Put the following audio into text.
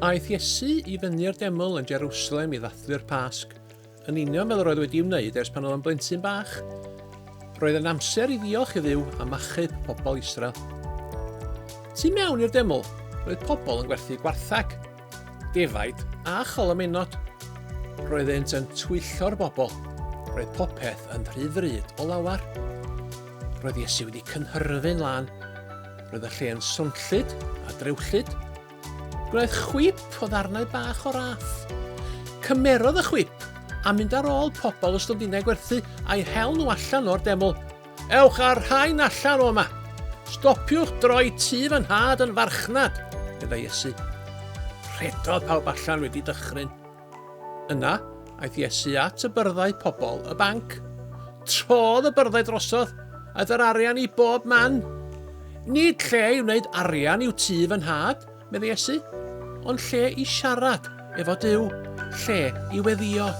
Aeth Iesu i fyny'r deml yn Jerusalem i ddathlu'r Pasg, yn union fel roedd wedi'i wneud ers pan oedd yn blentyn bach. Roedd yn amser i ddiolch i Dduw am achub pobl Israel. Tu mewn i'r deml, roedd pobl yn gwerthu gwarthag, defaid a cholomenod. Roeddynt yn twyllo'r bobl. Roedd popeth yn rhy fryd o lawar. Roedd Iesu wedi cynhyrfu'n lan. Roedd y lle yn swnllyd a drewllyd. Gwnaeth chwip o ddarnau bach o raff. Cymerodd y chwip a mynd ar ôl pobl y stondinau gwerthu a'i hel nhw allan o'r deml. Ewch ar rhain allan o yma. Stopiwch droi tŷ fy nhad yn farchnad, meddai Iesu. Rhedodd pawb allan wedi dychryn. Yna, aeth Iesu at y byrddau pobl y banc. Trodd y byrddau drosodd, aeth yr arian i bob man. Nid lle i wneud arian i'w tŷ fy nhad, meddai Iesu, ond lle i siarad efo Duw, lle i weddio.